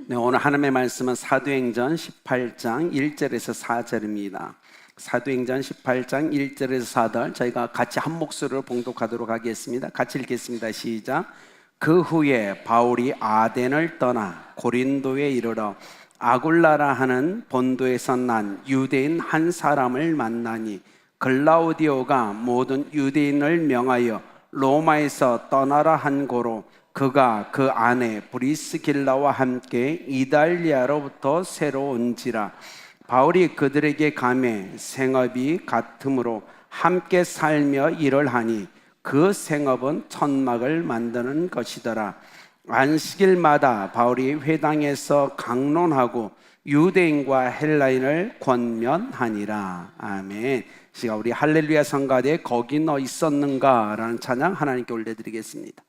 네, 오늘 하나님의 말씀은 사도행전 18장 1절에서 4절입니다. 사도행전 18장 1절에서 4절 저희가 같이 한 목소리로 봉독하도록 하겠습니다. 같이 읽겠습니다. 시작. 그 후에 바울이 아덴을 떠나 고린도에 이르러 아굴라라 하는 본도에서 난 유대인 한 사람을 만나니 글라우디오가 모든 유대인을 명하여 로마에서 떠나라 한 고로 그가 그 아내 브리스길라와 함께 이달리아로부터 새로 온지라. 바울이 그들에게 가매 생업이 같으므로 함께 살며 일을 하니 그 생업은 천막을 만드는 것이더라. 안식일마다 바울이 회당에서 강론하고 유대인과 헬라인을 권면하니라. 아멘. 시가 우리 할렐루야 성가대에 거기 너 있었는가 라는 찬양 하나님께 올려드리겠습니다.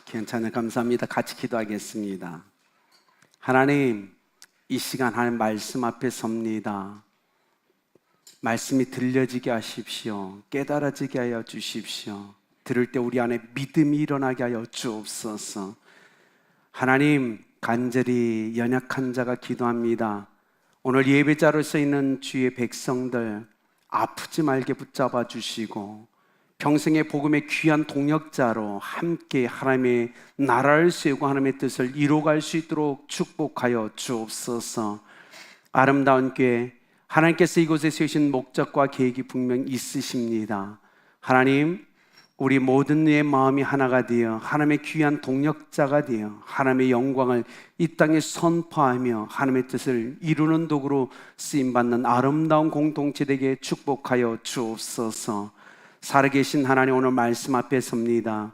괜찮아요. 감사합니다. 같이 기도하겠습니다. 하나님, 이 시간 하나님 말씀 앞에 섭니다. 말씀이 들려지게 하십시오. 깨달아지게 하여 주십시오. 들을 때 우리 안에 믿음이 일어나게 하여 주옵소서. 하나님, 간절히 연약한 자가 기도합니다. 오늘 예배자로서 있는 주의 백성들 아프지 말게 붙잡아 주시고 평생의 복음의 귀한 동역자로 함께 하나님의 나라를 세우고 하나님의 뜻을 이루어갈 수 있도록 축복하여 주옵소서. 아름다운 교회, 하나님께서 이곳에 세우신 목적과 계획이 분명 있으십니다. 하나님, 우리 모든 이의 마음이 하나가 되어 하나님의 귀한 동역자가 되어 하나님의 영광을 이 땅에 선포하며 하나님의 뜻을 이루는 도구로 쓰임받는 아름다운 공동체 되게 축복하여 주옵소서. 살아계신 하나님, 오늘 말씀 앞에 섭니다.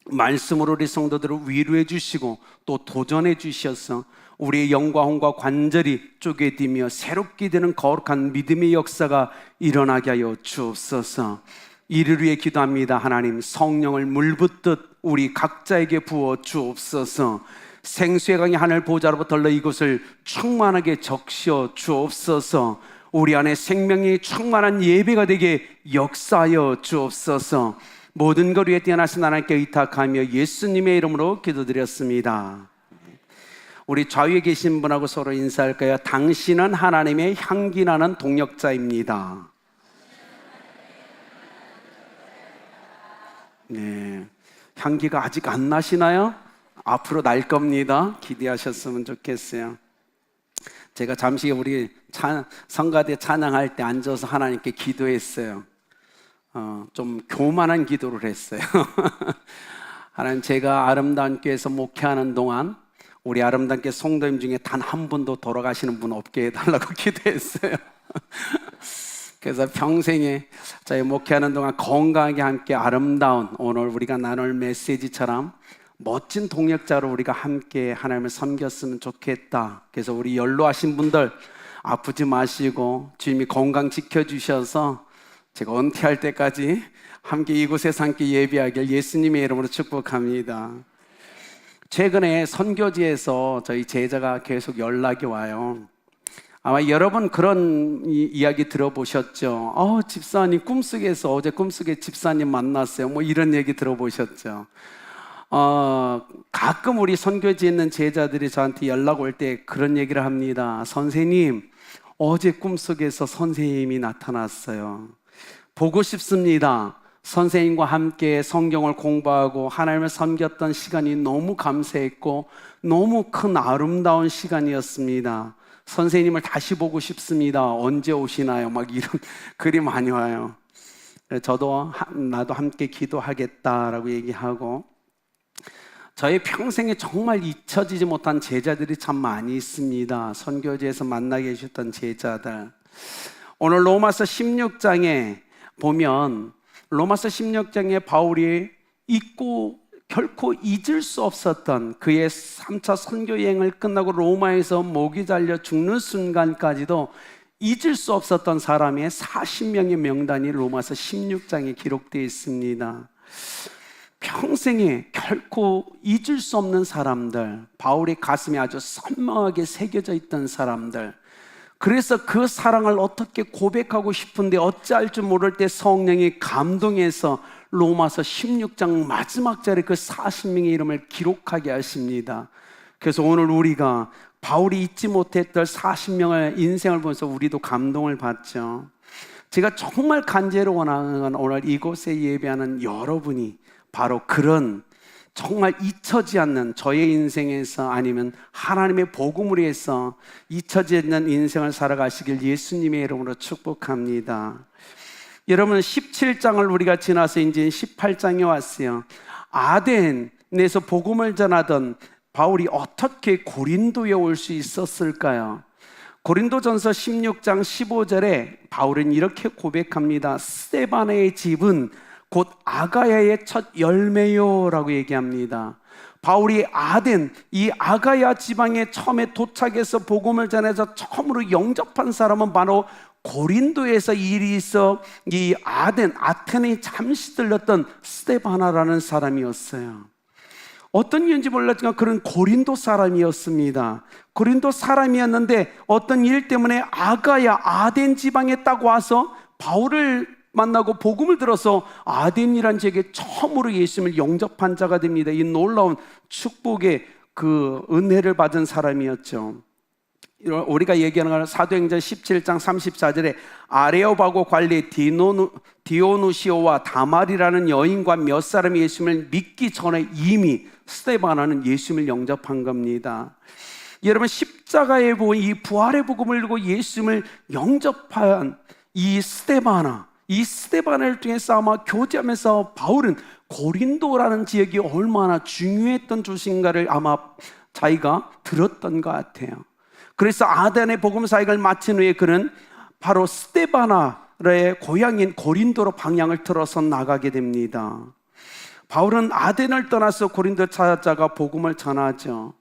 말씀으로 우리 성도들을 위로해 주시고 또 도전해 주셔서 우리의 영광과 관절이 쪼개지며 새롭게 되는 거룩한 믿음의 역사가 일어나게 하여 주옵소서. 이를 위해 기도합니다. 하나님, 성령을 물붓듯 우리 각자에게 부어 주옵소서. 생수의 강이 하늘 보좌로부터 흘러 이곳을 충만하게 적셔 주옵소서. 우리 안에 생명이 충만한 예배가 되게 역사하여 주옵소서. 모든 것 위에 뛰어나신 하나님께 의탁하며 예수님의 이름으로 기도드렸습니다. 우리 좌우에 계신 분하고 서로 인사할까요? 당신은 하나님의 향기 나는 동역자입니다. 네, 향기가 아직 안 나시나요? 앞으로 날 겁니다. 기대하셨으면 좋겠어요. 제가 잠시 우리 성가대 찬양할 때 앉아서 하나님께 기도했어요. 좀 교만한 기도를 했어요. 하나님, 제가 아름다운 교회에서 목회하는 동안 우리 아름다운 교회 성도님 중에 단 한 분도 돌아가시는 분 없게 해달라고 기도했어요. 그래서 평생에 저희 목회하는 동안 건강하게 함께 아름다운 오늘 우리가 나눌 메시지처럼 멋진 동역자로 우리가 함께 하나님을 섬겼으면 좋겠다. 그래서 우리 연로하신 분들 아프지 마시고 주님이 건강 지켜주셔서 제가 은퇴할 때까지 함께 이곳에서 함께 예배하길 예수님의 이름으로 축복합니다. 최근에 선교지에서 저희 제자가 계속 연락이 와요. 아마 여러분 그런 이야기 들어보셨죠? 집사님 꿈속에서 어제 꿈속에 집사님 만났어요. 뭐 이런 얘기 들어보셨죠? 가끔 우리 선교지에 있는 제자들이 저한테 연락 올 때 그런 얘기를 합니다. 선생님, 어제 꿈속에서 선생님이 나타났어요. 보고 싶습니다. 선생님과 함께 성경을 공부하고 하나님을 섬겼던 시간이 너무 감사했고 너무 큰 아름다운 시간이었습니다. 선생님을 다시 보고 싶습니다. 언제 오시나요? 막 이런 글이 많이 와요. 저도 나도 함께 기도하겠다라고 얘기하고, 저희 평생에 정말 잊혀지지 못한 제자들이 참 많이 있습니다. 선교지에서 만나게 해주셨던 제자들. 오늘 로마서 16장에 보면 로마서 16장에 바울이 잊고 결코 잊을 수 없었던 그의 3차 선교 여행을 끝나고 로마에서 목이 잘려 죽는 순간까지도 잊을 수 없었던 사람의 40명의 명단이 로마서 16장에 기록되어 있습니다. 평생에 결코 잊을 수 없는 사람들, 바울의 가슴에 아주 선명하게 새겨져 있던 사람들, 그래서 그 사랑을 어떻게 고백하고 싶은데 어찌할 줄 모를 때 성령이 감동해서 로마서 16장 마지막 절에 그 40명의 이름을 기록하게 하십니다. 그래서 오늘 우리가 바울이 잊지 못했던 40명의 인생을 보면서 우리도 감동을 받죠. 제가 정말 간절히 원하는 건 오늘 이곳에 예배하는 여러분이 바로 그런 정말 잊혀지지 않는 저의 인생에서 아니면 하나님의 복음을 위해서 잊혀지지 않는 인생을 살아가시길 예수님의 이름으로 축복합니다. 여러분, 17장을 우리가 지나서 이제 18장에 왔어요. 아덴에서 복음을 전하던 바울이 어떻게 고린도에 올 수 있었을까요? 고린도전서 16장 15절에 바울은 이렇게 고백합니다. 스데바나의 집은 곧 아가야의 첫 열매요 라고 얘기합니다. 바울이 아덴, 이 아가야 지방에 처음에 도착해서 복음을 전해서 처음으로 영접한 사람은 바로 고린도에서 일이 있어 이 아덴, 아테네에 잠시 들렸던 스데바나라는 사람이었어요. 어떤 이유인지 몰랐지만 그런 고린도 사람이었습니다. 고린도 사람이었는데 어떤 일 때문에 아가야 아덴 지방에 딱 와서 바울을 만나고 복음을 들어서 아덴이란 지역에 처음으로 예수님을 영접한 자가 됩니다. 이 놀라운 축복의 그 은혜를 받은 사람이었죠. 우리가 얘기하는 건 사도행전 17장 34절에 아레오바고 관리 디오누시오와 다말이라는 여인과 몇 사람이 예수님을 믿기 전에 이미 스데바나는 예수님을 영접한 겁니다. 여러분, 십자가에 보인 이 부활의 복음을 들고 예수님을 영접한 이 스데바나를 통해서 아마 교제하면서 바울은 고린도라는 지역이 얼마나 중요했던 곳인가를 아마 자기가 들었던 것 같아요. 그래서 아덴의 복음 사역을 마친 후에 그는 바로 스데바나의 고향인 고린도로 방향을 틀어서 나가게 됩니다. 바울은 아덴을 떠나서 고린도 찾아가 복음을 전하죠.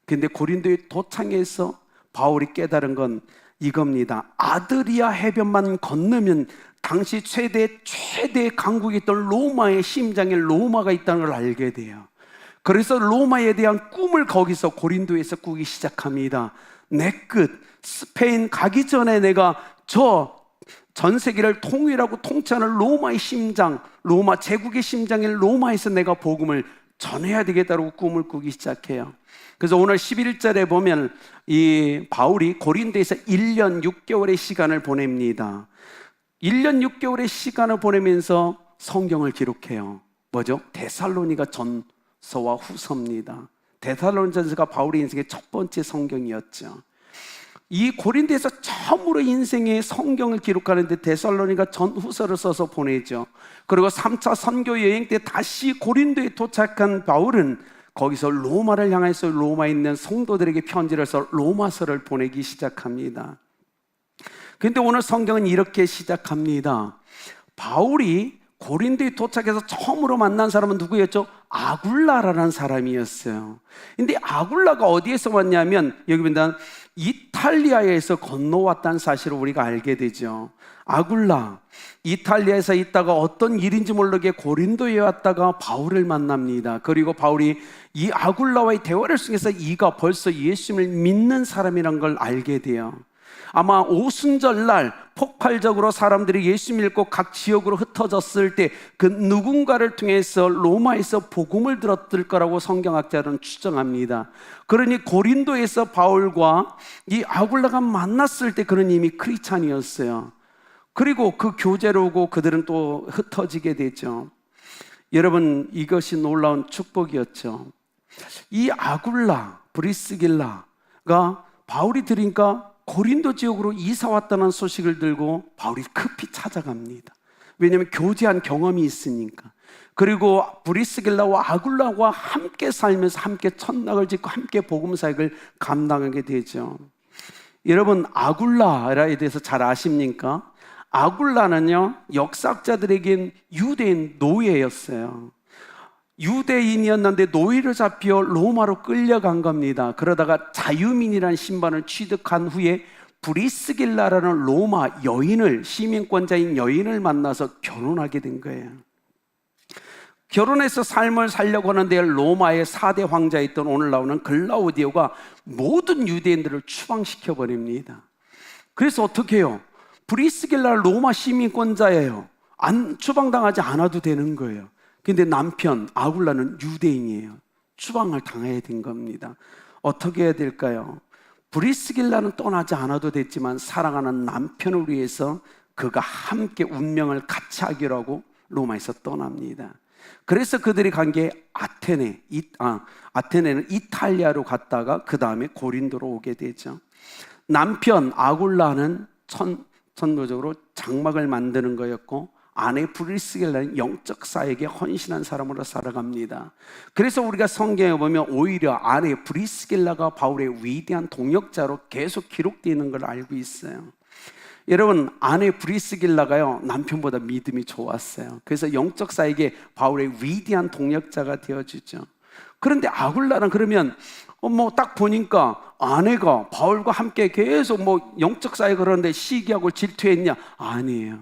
그런데 고린도에 도착해서 바울이 깨달은 건 이겁니다. 아드리아 해변만 건너면 당시 최대 강국이었던 로마의 심장에 로마가 있다는 걸 알게 돼요. 그래서 로마에 대한 꿈을 거기서 고린도에서 꾸기 시작합니다. 내 끝, 스페인 가기 전에 내가 전 세계를 통일하고 통치하는 로마의 심장, 로마 제국의 심장인 로마에서 내가 복음을 전해야 되겠다고 꿈을 꾸기 시작해요. 그래서 오늘 11절에 보면 이 바울이 고린도에서 1년 6개월의 시간을 보냅니다. 1년 6개월의 시간을 보내면서 성경을 기록해요. 뭐죠? 데살로니가 전서와 후서입니다. 데살로니전서가 바울의 인생의 첫 번째 성경이었죠. 이 고린도에서 처음으로 인생의 성경을 기록하는데 데살로니가 전후서를 써서 보내죠. 그리고 3차 선교 여행 때 다시 고린도에 도착한 바울은 거기서 로마를 향해서 로마에 있는 성도들에게 편지를 써 로마서를 보내기 시작합니다. 그런데 오늘 성경은 이렇게 시작합니다. 바울이 고린도에 도착해서 처음으로 만난 사람은 누구였죠? 아굴라라는 사람이었어요. 근데 아굴라가 어디에서 왔냐면 여기 보면 이탈리아에서 건너왔다는 사실을 우리가 알게 되죠. 아굴라, 이탈리아에서 있다가 어떤 일인지 모르게 고린도에 왔다가 바울을 만납니다. 그리고 바울이 이 아굴라와의 대화를 통해서 이가 벌써 예수님을 믿는 사람이란 걸 알게 돼요. 아마 오순절날 폭발적으로 사람들이 예수 믿고 각 지역으로 흩어졌을 때 그 누군가를 통해서 로마에서 복음을 들었을 거라고 성경학자들은 추정합니다. 그러니 고린도에서 바울과 이 아굴라가 만났을 때 그는 이미 크리스찬이었어요. 그리고 그 교제로 오고 그들은 또 흩어지게 되죠. 여러분, 이것이 놀라운 축복이었죠. 이 아굴라, 브리스길라가 바울이 들으니까 고린도 지역으로 이사 왔다는 소식을 들고 바울이 급히 찾아갑니다. 왜냐하면 교제한 경험이 있으니까. 그리고 브리스길라와 아굴라와 함께 살면서 함께 천막을 짓고 함께 복음 사역을 감당하게 되죠. 여러분, 아굴라에 대해서 잘 아십니까? 아굴라는요, 역사학자들에겐 유대인 노예였어요. 유대인이었는데 노예로 잡혀 로마로 끌려간 겁니다. 그러다가 자유민이라는 신분을 취득한 후에 브리스길라라는 로마 여인을, 시민권자인 여인을 만나서 결혼하게 된 거예요. 결혼해서 삶을 살려고 하는데 로마의 4대 황자였던 오늘 나오는 글라우디오가 모든 유대인들을 추방시켜 버립니다. 그래서 어떻게 해요? 브리스길라 로마 시민권자예요. 추방당하지 않아도 되는 거예요. 근데 남편 아굴라는 유대인이에요. 추방을 당해야 된 겁니다. 어떻게 해야 될까요? 브리스길라는 떠나지 않아도 됐지만 사랑하는 남편을 위해서 그가 함께 운명을 같이 하기로 하고 로마에서 떠납니다. 그래서 그들이 간 게 아테네는 이탈리아로 갔다가 그 다음에 고린도로 오게 되죠. 남편 아굴라는 천도적으로 장막을 만드는 거였고 아내 브리스길라는 영적 사역에 헌신한 사람으로 살아갑니다. 그래서 우리가 성경에 보면 오히려 아내 브리스길라가 바울의 위대한 동역자로 계속 기록되어 있는 걸 알고 있어요. 여러분, 아내 브리스길라가요 남편보다 믿음이 좋았어요. 그래서 영적 사역에 바울의 위대한 동역자가 되어주죠. 그런데 아굴라는 그러면 딱 보니까 아내가 바울과 함께 계속 영적 사역을 하는데 시기하고 질투했냐? 아니에요.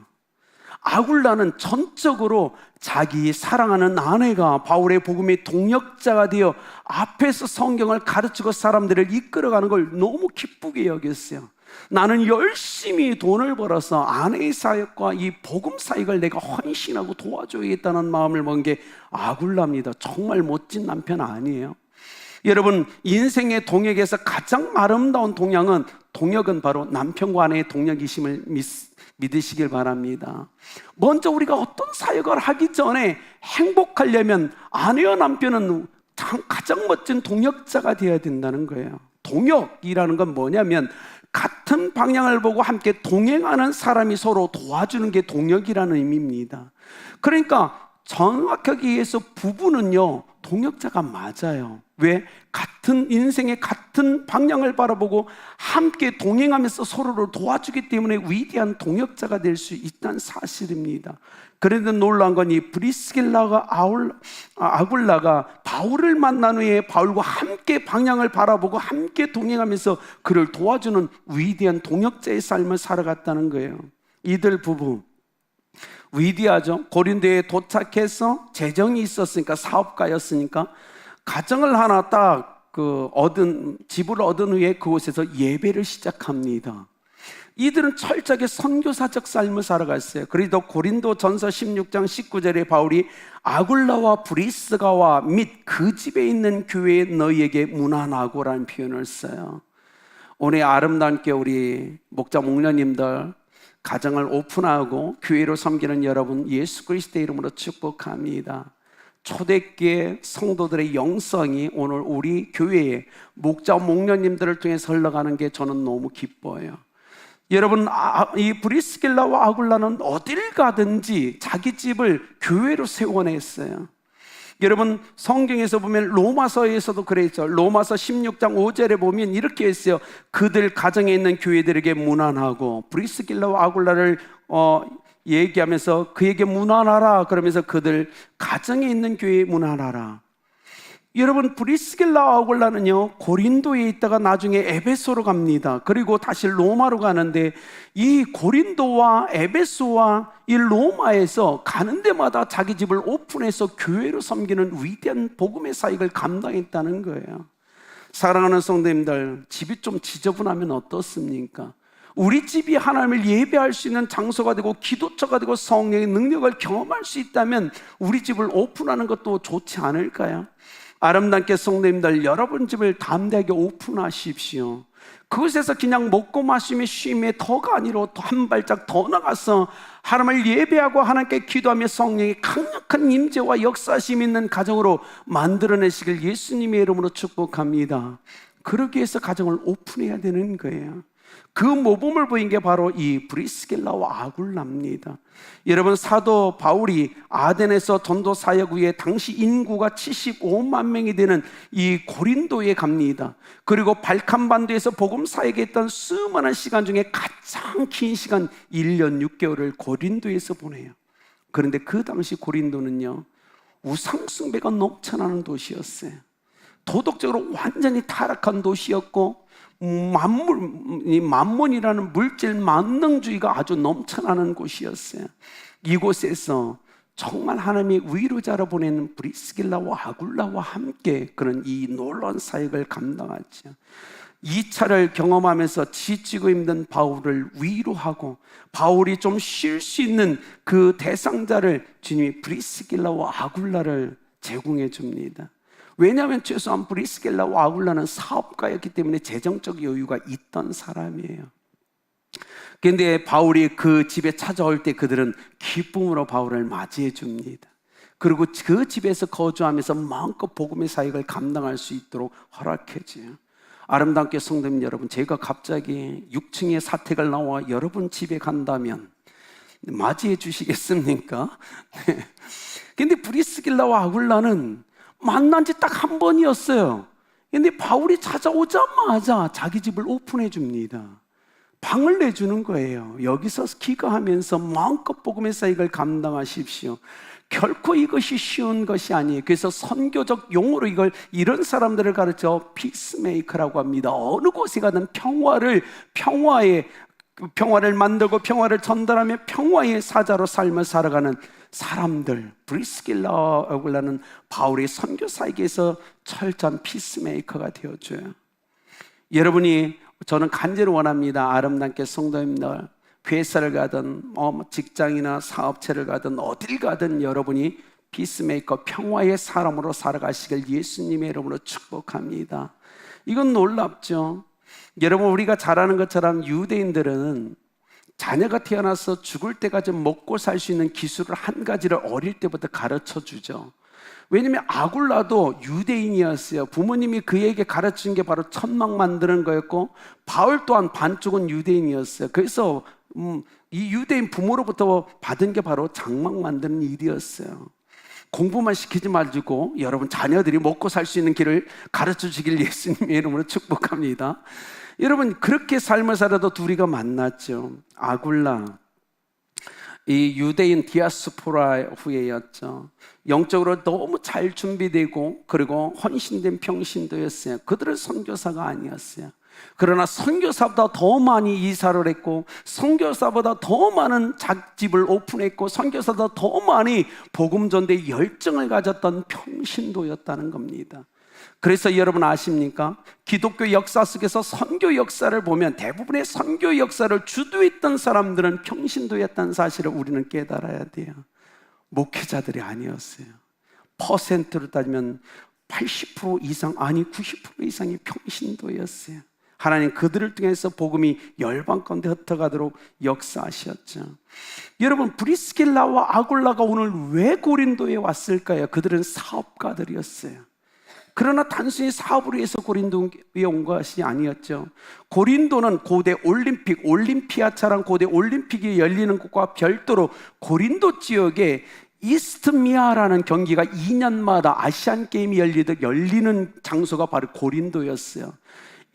아굴라는 전적으로 자기 사랑하는 아내가 바울의 복음의 동역자가 되어 앞에서 성경을 가르치고 사람들을 이끌어가는 걸 너무 기쁘게 여겼어요. 나는 열심히 돈을 벌어서 아내의 사역과 이 복음 사역을 내가 헌신하고 도와줘야겠다는 마음을 먹은 게 아굴라입니다. 정말 멋진 남편 아니에요? 여러분, 인생의 동역에서 가장 아름다운 동역은 바로 남편과 아내의 동역이심을 믿으시길 바랍니다. 먼저 우리가 어떤 사역을 하기 전에 행복하려면 아내와 남편은 가장 멋진 동역자가 되어야 된다는 거예요. 동역이라는 건 뭐냐면 같은 방향을 보고 함께 동행하는 사람이 서로 도와주는 게 동역이라는 의미입니다. 그러니까 정확하게 얘기해서 부부는요, 동역자가 맞아요. 왜? 같은 인생의 같은 방향을 바라보고 함께 동행하면서 서로를 도와주기 때문에 위대한 동역자가 될 수 있다는 사실입니다. 그런데 놀라운 건 이 브리스길라가 아굴라가 바울을 만난 후에 바울과 함께 방향을 바라보고 함께 동행하면서 그를 도와주는 위대한 동역자의 삶을 살아갔다는 거예요. 이들 부부 위대하죠. 고린도에 도착해서 재정이 있었으니까, 사업가였으니까 가정을 하나 딱 집을 얻은 후에 그곳에서 예배를 시작합니다. 이들은 철저하게 선교사적 삶을 살아갔어요. 그래도 고린도 전서 16장 19절에 바울이 아굴라와 브리스가와 및 그 집에 있는 교회에 너희에게 문안하고라는 표현을 써요. 오늘 아름다운 게 우리 목자 목녀님들 가정을 오픈하고 교회로 섬기는 여러분 예수 그리스도의 이름으로 축복합니다. 초대교회 성도들의 영성이 오늘 우리 교회에 목자 목녀님들을 통해서 흘러가는 게 저는 너무 기뻐요. 여러분, 이 브리스길라와 아굴라는 어딜 가든지 자기 집을 교회로 세워냈어요. 여러분, 성경에서 보면 로마서에서도 그랬죠. 로마서 16장 5절에 보면 이렇게 했어요. 그들 가정에 있는 교회들에게 문안하고, 브리스길라와 아굴라를 얘기하면서 그에게 문안하라 그러면서 그들 가정에 있는 교회에 문안하라. 여러분, 브리스길라와 아굴라는요 고린도에 있다가 나중에 에베소로 갑니다. 그리고 다시 로마로 가는데 이 고린도와 에베소와 이 로마에서 가는 데마다 자기 집을 오픈해서 교회로 섬기는 위대한 복음의 사역을 감당했다는 거예요. 사랑하는 성도님들, 집이 좀 지저분하면 어떻습니까? 우리 집이 하나님을 예배할 수 있는 장소가 되고 기도처가 되고 성령의 능력을 경험할 수 있다면 우리 집을 오픈하는 것도 좋지 않을까요? 아름답게 성도님들, 여러분 집을 담대하게 오픈하십시오. 그곳에서 그냥 먹고 마시며 쉼의 터가 아니라 한 발짝 더 나가서 하나님을 예배하고 하나님께 기도하며 성령의 강력한 임재와 역사심 있는 가정으로 만들어내시길 예수님의 이름으로 축복합니다. 그러기 위해서 가정을 오픈해야 되는 거예요. 그 모범을 보인 게 바로 이 브리스길라와 아굴라입니다. 여러분, 사도 바울이 아덴에서 전도 사역 후에 당시 인구가 75만 명이 되는 이 고린도에 갑니다. 그리고 발칸반도에서 복음 사역에 했던 수많은 시간 중에 가장 긴 시간 1년 6개월을 고린도에서 보내요. 그런데 그 당시 고린도는요 우상숭배가 넘쳐나는 도시였어요. 도덕적으로 완전히 타락한 도시였고 만몬이라는 물질 만능주의가 아주 넘쳐나는 곳이었어요. 이곳에서 정말 하나님의 위로자로 보낸 브리스길라와 아굴라와 함께 그런 이 놀라운 사역을 감당하죠. 2차를 경험하면서 지치고 힘든 바울을 위로하고 바울이 좀 쉴 수 있는 그 대상자를 주님이 브리스길라와 아굴라를 제공해 줍니다. 왜냐하면 최소한 브리스길라와 아굴라는 사업가였기 때문에 재정적 여유가 있던 사람이에요. 그런데 바울이 그 집에 찾아올 때 그들은 기쁨으로 바울을 맞이해 줍니다. 그리고 그 집에서 거주하면서 마음껏 복음의 사역을 감당할 수 있도록 허락해 줘요. 아름답게 성도님 여러분, 제가 갑자기 6층에 사택을 나와 여러분 집에 간다면 맞이해 주시겠습니까? 그런데 브리스길라와 아굴라는 만난 지 딱 한 번이었어요. 근데 바울이 찾아오자마자 자기 집을 오픈해 줍니다. 방을 내주는 거예요. 여기서 기거하면서 마음껏 복음의 사역을 감당하십시오. 결코 이것이 쉬운 것이 아니에요. 그래서 선교적 용어로 이런 사람들을 가르쳐 피스메이커라고 합니다. 어느 곳에 가든 평화의 평화를 만들고 평화를 전달하며 평화의 사자로 삶을 살아가는 사람들, 브리스길라와 아굴라는 바울의 선교사에게서 철저한 피스메이커가 되어줘요. 여러분이, 저는 간절히 원합니다. 아름답게 성도님들, 회사를 가든 직장이나 사업체를 가든 어딜 가든 여러분이 피스메이커, 평화의 사람으로 살아가시길 예수님의 이름으로 축복합니다. 이건 놀랍죠. 여러분, 우리가 잘 아는 것처럼 유대인들은 자녀가 태어나서 죽을 때까지 먹고 살 수 있는 기술을 한 가지를 어릴 때부터 가르쳐 주죠. 왜냐하면 아굴라도 유대인이었어요. 부모님이 그에게 가르친 게 바로 천막 만드는 거였고, 바울 또한 반쪽은 유대인이었어요. 그래서 이 유대인 부모로부터 받은 게 바로 장막 만드는 일이었어요. 공부만 시키지 말고 여러분 자녀들이 먹고 살 수 있는 길을 가르쳐 주길 예수님의 이름으로 축복합니다. 여러분, 그렇게 삶을 살아도 둘이가 만났죠. 아굴라, 이 유대인 디아스포라 후예였죠. 영적으로 너무 잘 준비되고 그리고 헌신된 평신도였어요. 그들은 선교사가 아니었어요. 그러나 선교사보다 더 많이 이사를 했고, 선교사보다 더 많은 작집을 오픈했고, 선교사보다 더 많이 복음 전도에 열정을 가졌던 평신도였다는 겁니다. 그래서 여러분 아십니까? 기독교 역사 속에서 선교 역사를 보면 대부분의 선교 역사를 주도했던 사람들은 평신도였다는 사실을 우리는 깨달아야 돼요. 목회자들이 아니었어요. 퍼센트로 따지면 80% 이상, 아니 90% 이상이 평신도였어요. 하나님 그들을 통해서 복음이 열방 가운데 흩어가도록 역사하셨죠. 여러분, 브리스길라와 아굴라가 오늘 왜 고린도에 왔을까요? 그들은 사업가들이었어요. 그러나 단순히 사업을 위해서 고린도에 온 것이 아니었죠. 고린도는 고대 올림픽, 올림피아차란 고대 올림픽이 열리는 곳과 별도로 고린도 지역에 이스트미아라는 경기가 2년마다 아시안 게임이 열리는 장소가 바로 고린도였어요.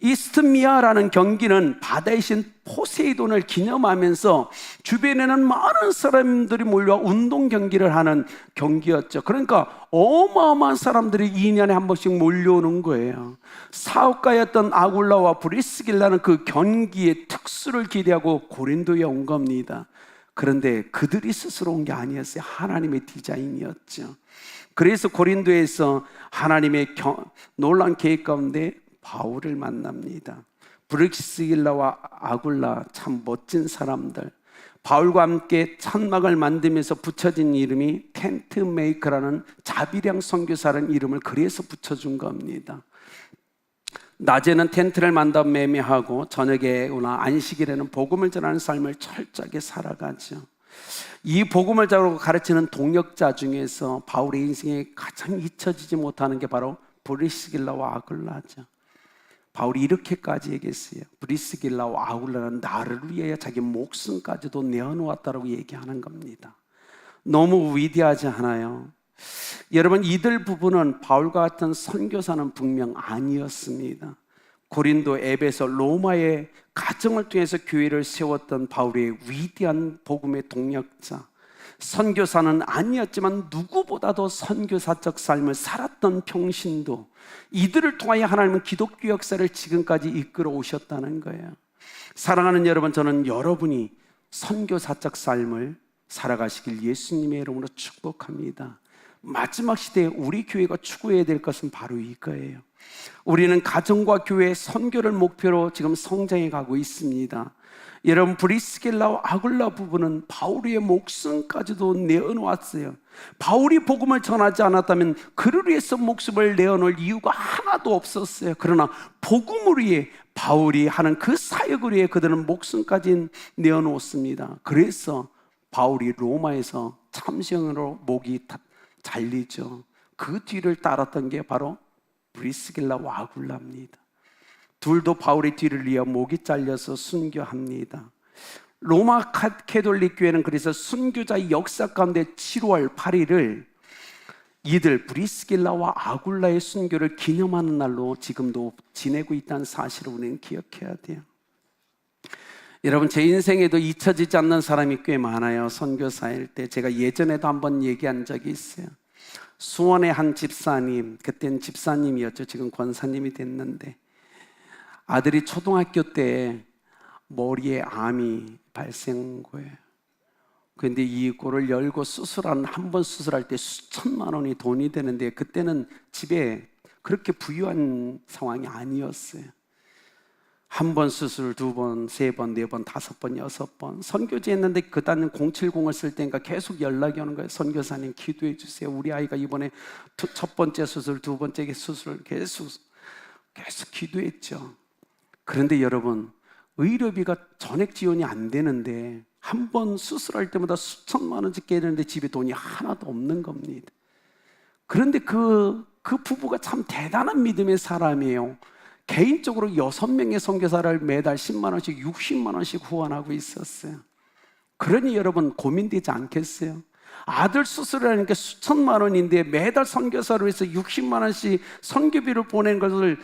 이스트미아라는 경기는 바다의 신 포세이돈을 기념하면서 주변에는 많은 사람들이 몰려와 운동 경기를 하는 경기였죠. 그러니까 어마어마한 사람들이 2년에 한 번씩 몰려오는 거예요. 사업가였던 아굴라와 브리스길라는 그 경기의 특수를 기대하고 고린도에 온 겁니다. 그런데 그들이 스스로 온 게 아니었어요. 하나님의 디자인이었죠. 그래서 고린도에서 하나님의 놀라운 계획 가운데 바울을 만납니다. 브리스길라와 아굴라, 참 멋진 사람들. 바울과 함께 천막을 만들면서 붙여진 이름이 텐트 메이커라는 자비량 선교사라는 이름을 그래서 붙여준 겁니다. 낮에는 텐트를 만들어 매매하고 저녁에나 안식일에는 복음을 전하는 삶을 철저하게 살아가죠. 이 복음을 전하고 가르치는 동역자 중에서 바울의 인생에 가장 잊혀지지 못하는 게 바로 브리스길라와 아굴라죠. 바울이 이렇게까지 얘기했어요. 브리스길라와 아굴라는 나를 위하여 자기 목숨까지도 내어놓았다고 얘기하는 겁니다. 너무 위대하지 않아요? 여러분, 이들 부부는 바울과 같은 선교사는 분명 아니었습니다. 고린도, 에베소, 로마의 가정을 통해서 교회를 세웠던 바울의 위대한 복음의 동역자, 선교사는 아니었지만 누구보다도 선교사적 삶을 살았던 평신도, 이들을 통하여 하나님은 기독교 역사를 지금까지 이끌어 오셨다는 거예요. 사랑하는 여러분, 저는 여러분이 선교사적 삶을 살아가시길 예수님의 이름으로 축복합니다. 마지막 시대에 우리 교회가 추구해야 될 것은 바로 이거예요. 우리는 가정과 교회, 선교를 목표로 지금 성장해 가고 있습니다. 여러분, 브리스길라와 아굴라 부부는 바울의 목숨까지도 내어놓았어요. 바울이 복음을 전하지 않았다면 그를 위해서 목숨을 내어놓을 이유가 하나도 없었어요. 그러나 복음을 위해, 바울이 하는 그 사역을 위해 그들은 목숨까지 내어놓습니다. 그래서 바울이 로마에서 참수형으로 목이 잘리죠. 그 뒤를 따랐던 게 바로 브리스길라와 아굴라입니다. 둘도 바울의 뒤를 이어 목이 잘려서 순교합니다. 로마 캐톨릭 교회는 그래서 순교자의 역사 가운데 7월 8일을 이들 브리스길라와 아굴라의 순교를 기념하는 날로 지금도 지내고 있다는 사실을 우리는 기억해야 돼요. 여러분, 제 인생에도 잊혀지지 않는 사람이 꽤 많아요. 선교사일 때 제가 예전에도 한번 얘기한 적이 있어요. 수원의 한 집사님, 그때는 집사님이었죠. 지금 권사님이 됐는데, 아들이 초등학교 때 머리에 암이 발생한 거예요. 그런데 이 꼴을 열고 한 번 수술할 때 수천만 원이 돈이 되는데 그때는 집에 그렇게 부유한 상황이 아니었어요. 한 번 수술, 두 번, 세 번, 네 번, 다섯 번, 여섯 번 선교지 했는데 그다음에 070을 쓸 때니까 계속 연락이 오는 거예요. 선교사님 기도해 주세요. 우리 아이가 이번에 첫 번째 수술, 두 번째 수술 계속 기도했죠. 그런데 여러분, 의료비가 전액 지원이 안 되는데 한 번 수술할 때마다 수천만 원씩 깨는데 집에 돈이 하나도 없는 겁니다. 그런데 그 부부가 참 대단한 믿음의 사람이에요. 개인적으로 6명의 선교사를 매달 10만 원씩 60만 원씩 후원하고 있었어요. 그러니 여러분 고민되지 않겠어요? 아들 수술하니까 수천만 원인데 매달 선교사로 해서 60만 원씩 선교비를 보낸 것을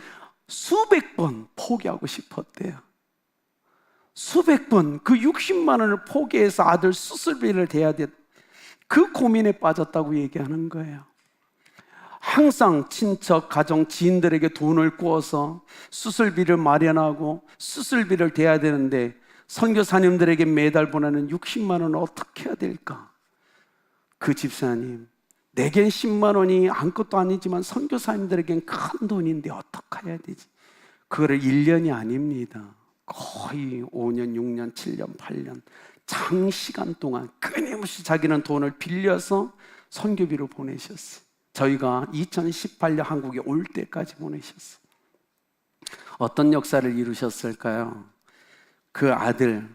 수백 번 포기하고 싶었대요. 수백 번 그 60만 원을 포기해서 아들 수술비를 대야 돼. 그 고민에 빠졌다고 얘기하는 거예요. 항상 친척, 가정, 지인들에게 돈을 구워서 수술비를 마련하고 수술비를 대야 되는데 선교사님들에게 매달 보내는 60만 원을 어떻게 해야 될까? 그 집사님, 내겐 10만 원이 아무것도 아니지만 선교사님들에겐 큰 돈인데 어떻게 해야 되지? 그거를 1년이 아닙니다. 거의 5년, 6년, 7년, 8년 장시간 동안 끊임없이 자기는 돈을 빌려서 선교비로 보내셨어요. 저희가 2018년 한국에 올 때까지 보내셨어요. 어떤 역사를 이루셨을까요? 그 아들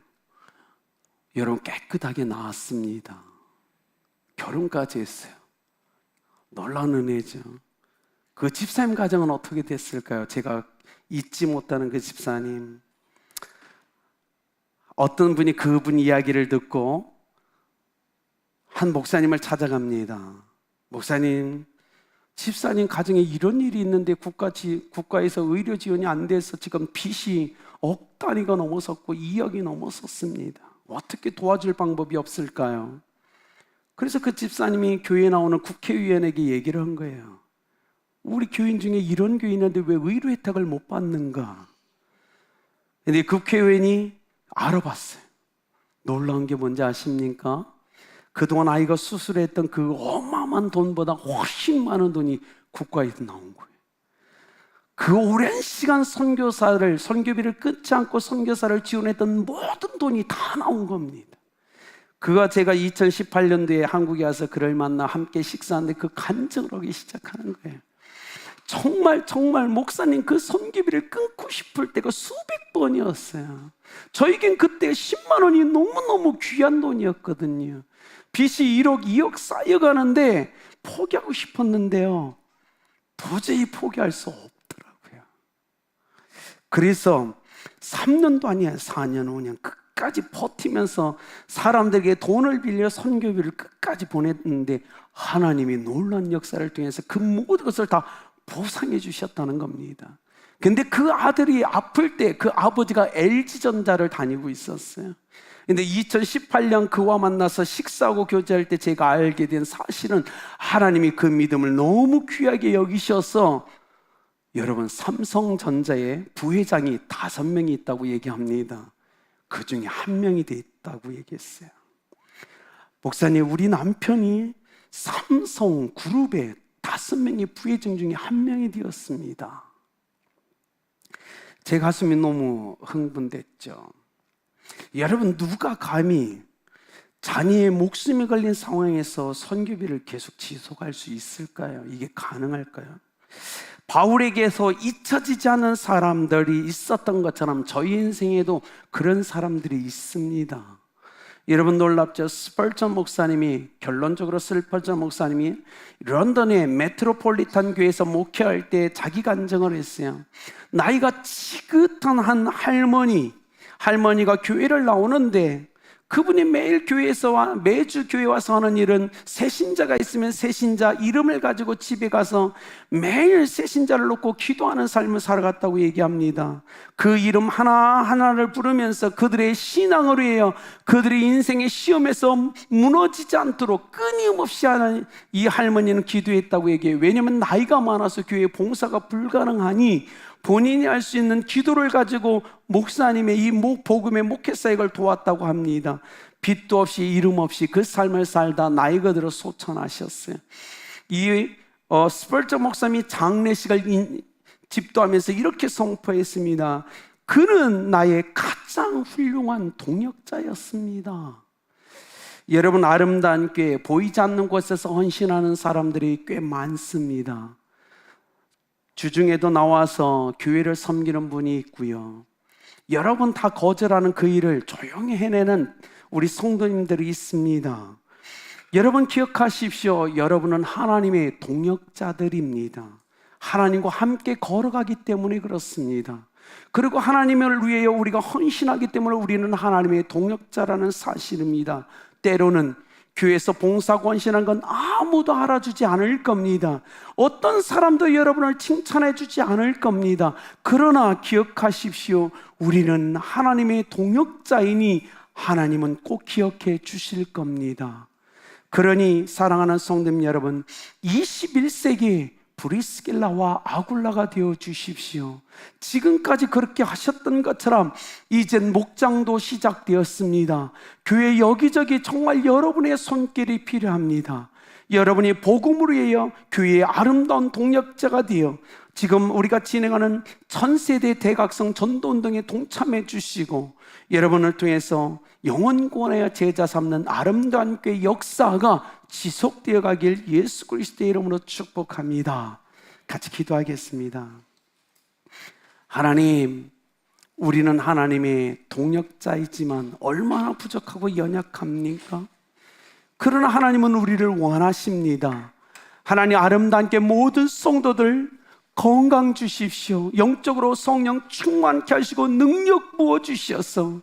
여러분 깨끗하게 낳았습니다. 결혼까지 했어요. 놀라운 은혜죠. 그 집사님 가정은 어떻게 됐을까요? 제가 잊지 못하는 그 집사님, 어떤 분이 그분 이야기를 듣고 한 목사님을 찾아갑니다. 목사님, 집사님 가정에 이런 일이 있는데 국가에서 의료 지원이 안 돼서 지금 빚이 억 단위가 넘어섰고 2억이 넘어섰습니다. 어떻게 도와줄 방법이 없을까요? 그래서 그 집사님이 교회에 나오는 국회의원에게 얘기를 한 거예요. 우리 교인 중에 이런 교인이 있는데 왜 의료 혜택을 못 받는가? 근데 국회의원이 알아봤어요. 놀라운 게 뭔지 아십니까? 그동안 아이가 수술했던 그 어마어마한 돈보다 훨씬 많은 돈이 국가에서 나온 거예요. 그 오랜 시간 선교비를 끊지 않고 선교사를 지원했던 모든 돈이 다 나온 겁니다. 그가 제가 2018년도에 한국에 와서 그를 만나 함께 식사하는데 그 간증을 하기 시작하는 거예요. 정말 목사님 그 선교비를 끊고 싶을 때가 수백 번이었어요. 저에겐 그때 10만 원이 너무너무 귀한 돈이었거든요. 빚이 1억, 2억 쌓여가는데 포기하고 싶었는데요. 도저히 포기할 수 없더라고요. 그래서 3년도 아니야 4년, 5년 끝까지 버티면서 사람들에게 돈을 빌려 선교비를 끝까지 보냈는데 하나님이 놀라운 역사를 통해서 그 모든 것을 다 보상해 주셨다는 겁니다. 근데 그 아들이 아플 때 그 아버지가 LG전자를 다니고 있었어요. 근데 2018년 그와 만나서 식사하고 교제할 때 제가 알게 된 사실은 하나님이 그 믿음을 너무 귀하게 여기셔서 여러분 삼성전자에 부회장이 5명이 있다고 얘기합니다. 그 중에 1명이 됐다고 얘기했어요. 목사님, 우리 남편이 삼성그룹의 5명의 부회장 중에 1명이 되었습니다. 제 가슴이 너무 흥분됐죠. 여러분, 누가 감히 자녀의 목숨이 걸린 상황에서 선교비를 계속 지속할 수 있을까요? 이게 가능할까요? 바울에게서 잊혀지지 않은 사람들이 있었던 것처럼 저희 인생에도 그런 사람들이 있습니다. 여러분 놀랍죠? 스펄전 목사님이, 결론적으로 스펄전 목사님이 런던의 메트로폴리탄 교회에서 목회할 때 자기 간증을 했어요. 나이가 지긋한 한 할머니가 교회를 나오는데 그분이 매주 교회 와서 하는 일은 새신자가 있으면 새신자 이름을 가지고 집에 가서 매일 새신자를 놓고 기도하는 삶을 살아갔다고 얘기합니다. 그 이름 하나하나를 부르면서 그들의 신앙을 위하여 그들의 인생의 시험에서 무너지지 않도록 끊임없이 하는 이 할머니는 기도했다고 얘기해요. 왜냐하면 나이가 많아서 교회 봉사가 불가능하니 본인이 할 수 있는 기도를 가지고 목사님의 이 복음의 목회 사역을 도왔다고 합니다. 빚도 없이 이름 없이 그 삶을 살다 나이 그대로 소천하셨어요. 이 스펄전 목사님이 장례식을 집도하면서 이렇게 선포했습니다. 그는 나의 가장 훌륭한 동역자였습니다. 여러분, 아름다운 교회, 보이지 않는 곳에서 헌신하는 사람들이 꽤 많습니다. 주중에도 나와서 교회를 섬기는 분이 있고요, 여러 번 다 거절하는 그 일을 조용히 해내는 우리 성도님들이 있습니다. 여러분 기억하십시오. 여러분은 하나님의 동역자들입니다. 하나님과 함께 걸어가기 때문에 그렇습니다. 그리고 하나님을 위하여 우리가 헌신하기 때문에 우리는 하나님의 동역자라는 사실입니다. 때로는 교회에서 봉사하고 헌신한 건 아무도 알아주지 않을 겁니다. 어떤 사람도 여러분을 칭찬해 주지 않을 겁니다. 그러나 기억하십시오. 우리는 하나님의 동역자이니 하나님은 꼭 기억해 주실 겁니다. 그러니 사랑하는 성도님 여러분, 21세기 브리스길라와 아굴라가 되어 주십시오. 지금까지 그렇게 하셨던 것처럼 이젠 목장도 시작되었습니다. 교회 여기저기 정말 여러분의 손길이 필요합니다. 여러분이 복음으로 인하여 교회의 아름다운 동역자가 되어 지금 우리가 진행하는 전세대 대각성 전도운동에 동참해 주시고, 여러분을 통해서 영원권의 제자 삼는 아름다운 교회 역사가 지속되어 가길 예수 그리스도의 이름으로 축복합니다. 같이 기도하겠습니다. 하나님, 우리는 하나님의 동역자이지만 얼마나 부족하고 연약합니까? 그러나 하나님은 우리를 원하십니다. 하나님, 아름다운 교회 모든 성도들 건강 주십시오. 영적으로 성령 충만케 하시고 능력 부어주셔서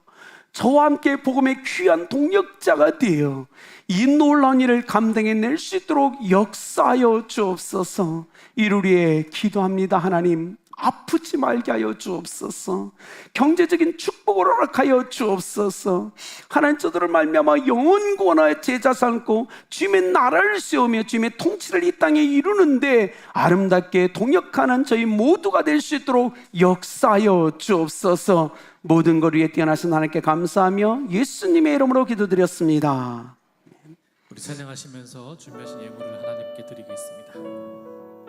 저와 함께 복음의 귀한 동역자가 되어 이 놀라운 일을 감당해낼 수 있도록 역사하여 주옵소서. 이를 기도합니다. 하나님, 아프지 말게 하여 주옵소서. 경제적인 축복을 허락하여 주옵소서. 하나님, 저들을 말미암아 영원권의 제자 삼고 주님의 나라를 세우며 주님의 통치를 이 땅에 이루는데 아름답게 동역하는 저희 모두가 될 수 있도록 역사하여 주옵소서. 모든 것 위에 뛰어나신 하나님께 감사하며 예수님의 이름으로 기도드렸습니다. 우리 찬양하시면서 준비하신 예물을 하나님께 드리겠습니다.